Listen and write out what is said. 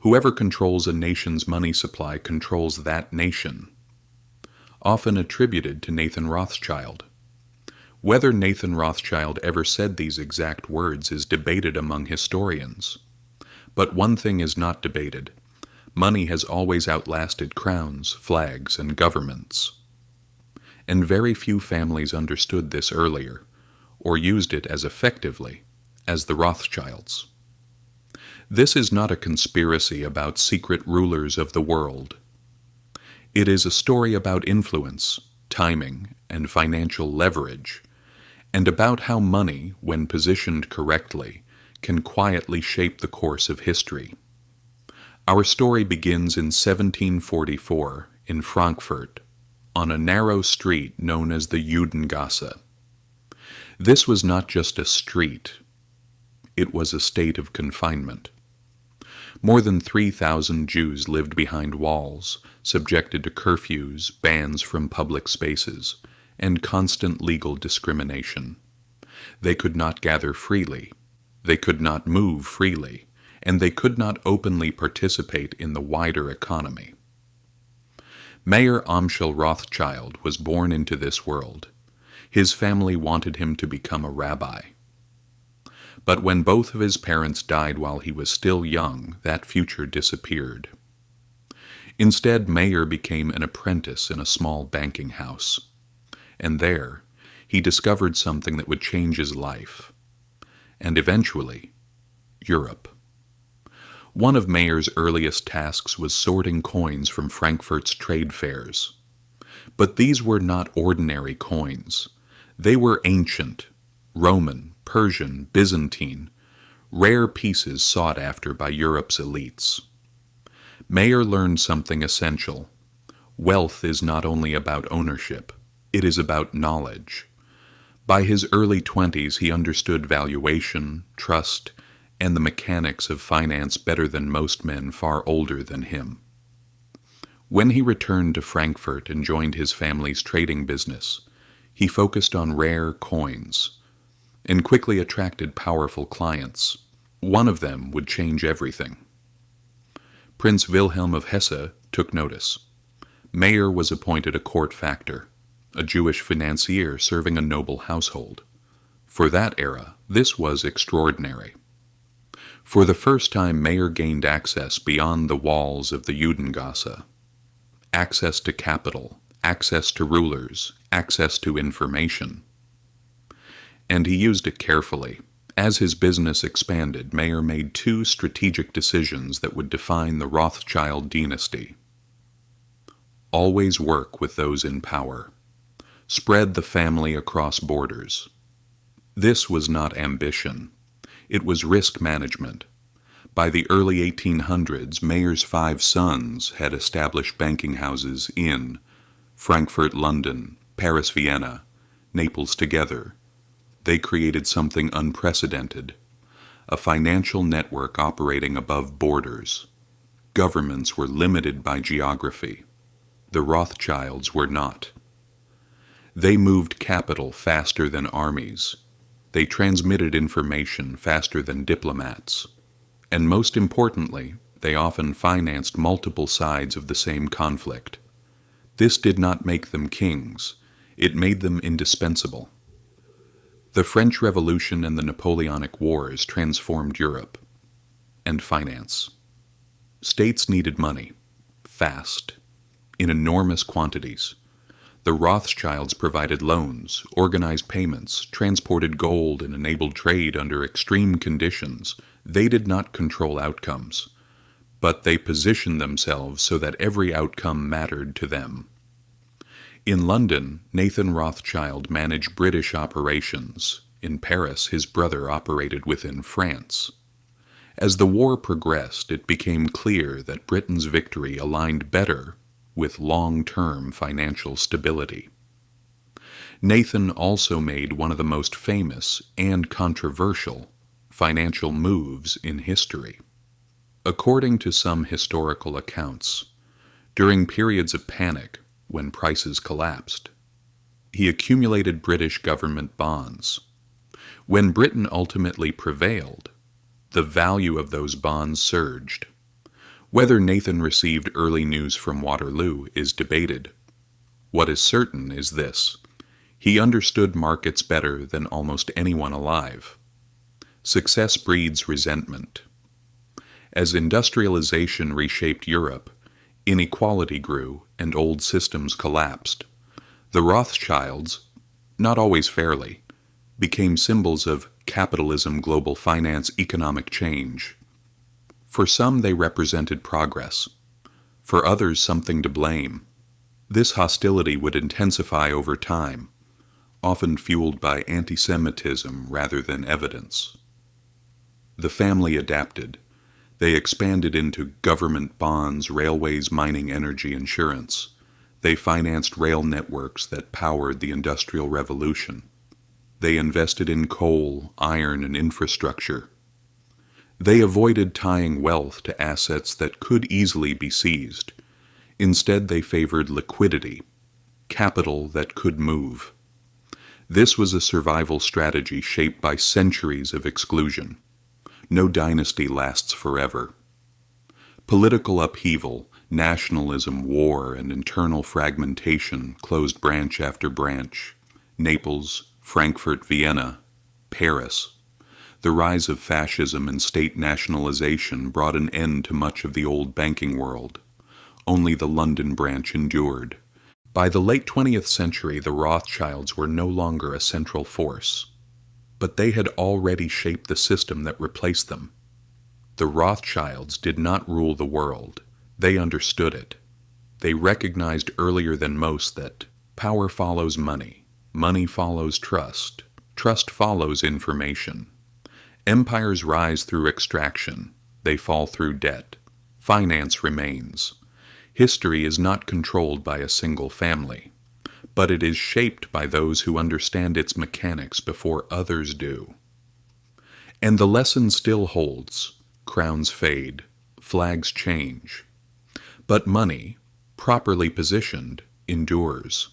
Whoever controls a nation's money supply controls that nation, often attributed to Nathan Rothschild. Whether Nathan Rothschild ever said these exact words is debated among historians. But one thing is not debated: money has always outlasted crowns, flags, and governments. And very few families understood this earlier, or used it as effectively as the Rothschilds. This is not a conspiracy about secret rulers of the world. It is a story about influence, timing, and financial leverage, and about how money, when positioned correctly, can quietly shape the course of history. Our story begins in 1744 in Frankfurt, on a narrow street known as the Judengasse. This was not just a street, it was a state of confinement. More than 3,000 Jews lived behind walls, subjected to curfews, bans from public spaces, and constant legal discrimination. They could not gather freely, they could not move freely, and they could not openly participate in the wider economy. Mayer Amschel Rothschild was born into this world. His family wanted him to become a rabbi. But when both of his parents died while he was still young, that future disappeared. Instead, Mayer became an apprentice in a small banking house. And there, he discovered something that would change his life. And eventually, Europe. One of Mayer's earliest tasks was sorting coins from Frankfurt's trade fairs. But these were not ordinary coins. They were ancient, Roman, Persian, Byzantine, rare pieces sought after by Europe's elites. Mayer learned something essential. Wealth is not only about ownership, it is about knowledge. By his early 20s, he understood valuation, trust, and the mechanics of finance better than most men far older than him. When he returned to Frankfurt and joined his family's trading business, he focused on rare coins and quickly attracted powerful clients. One of them would change everything. Prince Wilhelm of Hesse took notice. Mayer was appointed a court factor, a Jewish financier serving a noble household. For that era, this was extraordinary. For the first time, Mayer gained access beyond the walls of the Judengasse. Access to capital, access to rulers, access to information. And he used it carefully. As his business expanded, Mayer made two strategic decisions that would define the Rothschild dynasty. Always work with those in power. Spread the family across borders. This was not ambition. It was risk management. By the early 1800s, Mayer's 5 sons had established banking houses in Frankfurt, London, Paris, Vienna, Naples together. They created something unprecedented, a financial network operating above borders. Governments were limited by geography. The Rothschilds were not. They moved capital faster than armies. They transmitted information faster than diplomats. And most importantly, they often financed multiple sides of the same conflict. This did not make them kings. It made them indispensable. The French Revolution and the Napoleonic Wars transformed Europe and finance. States needed money, fast, in enormous quantities. The Rothschilds provided loans, organized payments, transported gold, and enabled trade under extreme conditions. They did not control outcomes, but they positioned themselves so that every outcome mattered to them. In London, Nathan Rothschild managed British operations. In Paris, his brother operated within France. As the war progressed, it became clear that Britain's victory aligned better with long-term financial stability. Nathan also made one of the most famous and controversial financial moves in history. According to some historical accounts, during periods of panic, when prices collapsed, he accumulated British government bonds. When Britain ultimately prevailed, the value of those bonds surged. Whether Nathan received early news from Waterloo is debated. What is certain is this: he understood markets better than almost anyone alive. Success breeds resentment. As industrialization reshaped Europe, inequality grew and old systems collapsed. The Rothschilds, not always fairly, became symbols of capitalism, global finance, economic change. For some, they represented progress. For others, something to blame. This hostility would intensify over time, often fueled by anti-Semitism rather than evidence. The family adapted. They expanded into government bonds, railways, mining, energy, insurance. They financed rail networks that powered the Industrial Revolution. They invested in coal, iron, and infrastructure. They avoided tying wealth to assets that could easily be seized. Instead, they favored liquidity, capital that could move. This was a survival strategy shaped by centuries of exclusion. No dynasty lasts forever. Political upheaval, nationalism, war, and internal fragmentation closed branch after branch. Naples, Frankfurt, Vienna, Paris. The rise of fascism and state nationalization brought an end to much of the old banking world. Only the London branch endured. By the late 20th century, the Rothschilds were no longer a central force, but they had already shaped the system that replaced them. The Rothschilds did not rule the world. They understood it. They recognized earlier than most that power follows money, money follows trust, trust follows information. Empires rise through extraction. They fall through debt. Finance remains. History is not controlled by a single family, but it is shaped by those who understand its mechanics before others do. And the lesson still holds. Crowns fade. Flags change. But money, properly positioned, endures.